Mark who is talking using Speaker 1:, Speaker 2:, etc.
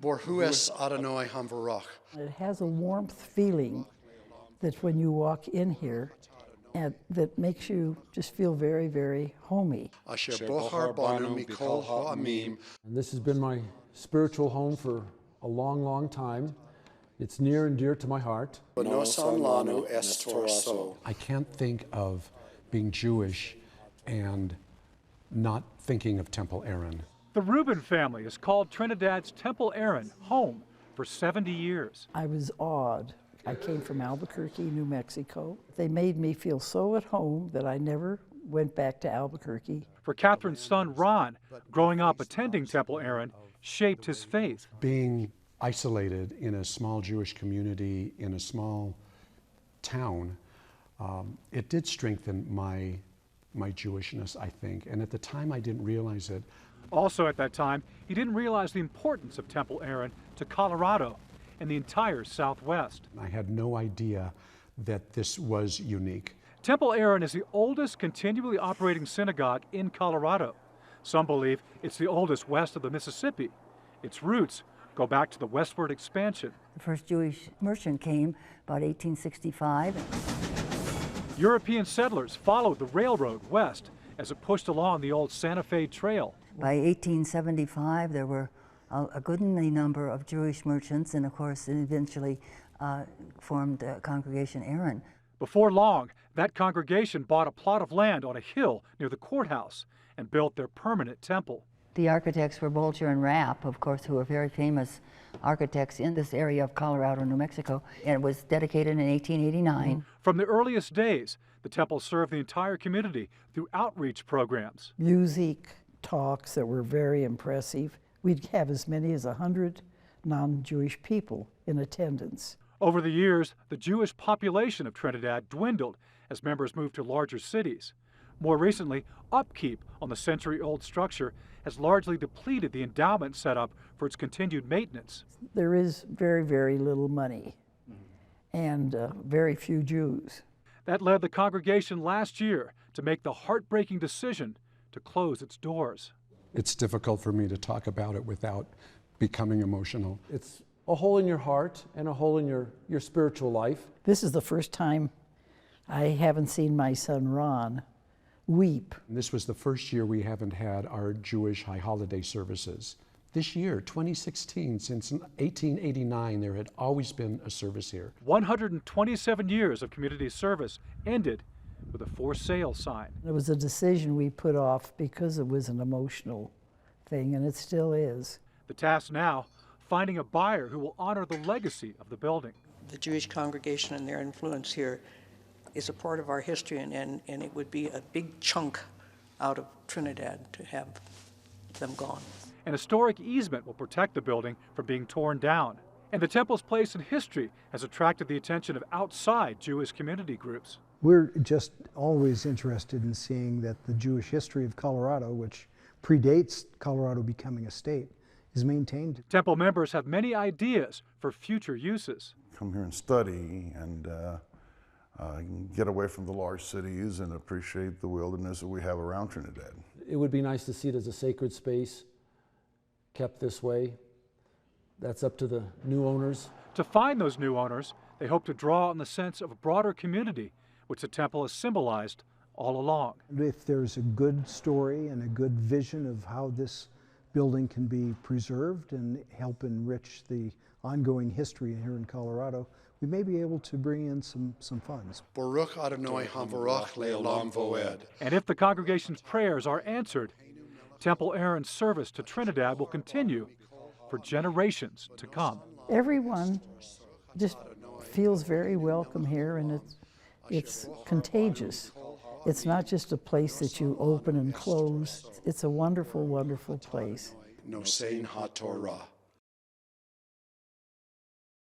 Speaker 1: Borhues Adonai Hamvarach.
Speaker 2: It has a warmth feeling that when you walk in here, and that makes you just feel very, very homey.
Speaker 1: Asher Bochar Banu Mikol Ha'amim.
Speaker 3: And this has been my spiritual home for a long, long time. It's near and dear to my heart.
Speaker 1: Nosan Lanu Estor So.
Speaker 4: I can't think of being Jewish and not thinking of Temple Aaron.
Speaker 5: The Rubin family has called Trinidad's Temple Aaron home for 70 years.
Speaker 2: I was awed. I came from Albuquerque, New Mexico. They made me feel so at home that I never went back to Albuquerque.
Speaker 5: For Catherine's son, Ron, growing up attending Temple Aaron shaped his faith.
Speaker 4: Being isolated in a small Jewish community in a small town, it did strengthen my Jewishness, I think. And at the time, I didn't realize it.
Speaker 5: Also at that time, he didn't realize the importance of Temple Aaron to Colorado and the entire Southwest.
Speaker 4: I had no idea that this was unique.
Speaker 5: Temple Aaron is the oldest continually operating synagogue in Colorado. Some believe it's the oldest west of the Mississippi. Its roots go back to the westward expansion.
Speaker 6: The first Jewish merchant came about 1865.
Speaker 5: European settlers followed the railroad west as it pushed along the old Santa Fe Trail.
Speaker 6: By 1875, there were a goodly number of Jewish merchants, and of course, it eventually formed the Congregation Aaron.
Speaker 5: Before long, that congregation bought a plot of land on a hill near the courthouse and built their permanent temple.
Speaker 6: The architects were Bolger and Rapp, of course, who were very famous architects in this area of Colorado, New Mexico, and it was dedicated in 1889.
Speaker 5: From the earliest days, the temple served the entire community through outreach programs.
Speaker 2: Music, talks that were very impressive. We'd have as many as 100 non-Jewish people in attendance.
Speaker 5: Over the years, the Jewish population of Trinidad dwindled as members moved to larger cities. More recently, upkeep on the century-old structure has largely depleted the endowment set up for its continued maintenance.
Speaker 2: There is very, very little money and very few Jews.
Speaker 5: That led the congregation last year to make the heartbreaking decision to close its doors.
Speaker 4: It's difficult for me to talk about it without becoming emotional.
Speaker 3: It's a hole in your heart and a hole in your spiritual life.
Speaker 2: This is the first time I haven't seen my son Ron weep.
Speaker 4: And this was the first year we haven't had our Jewish high holiday services. This year, 2016, since 1889, there had always been a service here.
Speaker 5: 127 years of community service ended with a for sale sign.
Speaker 2: It was a decision we put off because it was an emotional thing, and it still is.
Speaker 5: The task now, finding a buyer who will honor the legacy of the building.
Speaker 7: The Jewish congregation and their influence here is a part of our history, and it would be a big chunk out of Trinidad to have them gone.
Speaker 5: An historic easement will protect the building from being torn down. And the temple's place in history has attracted the attention of outside Jewish community groups.
Speaker 8: We're just always interested in seeing that the Jewish history of Colorado, which predates Colorado becoming a state, is maintained.
Speaker 5: Temple members have many ideas for future uses.
Speaker 9: Come here and study and get away from the large cities and appreciate the wilderness that we have around Trinidad.
Speaker 3: It would be nice to see it as a sacred space, kept this way. That's up to the new owners.
Speaker 5: To find those new owners, they hope to draw on the sense of a broader community, which the temple has symbolized all along.
Speaker 8: If there's a good story and a good vision of how this building can be preserved and help enrich the ongoing history here in Colorado, we may be able to bring in some funds.
Speaker 1: Baruch Adonai Hamvarach Le'olam Voed.
Speaker 5: And if the congregation's prayers are answered, Temple Aaron's service to Trinidad will continue for generations to come.
Speaker 2: Everyone just feels very welcome here, and it's contagious. It's not just a place that you open and close. It's a wonderful, wonderful place.
Speaker 1: Nosein HaTorah.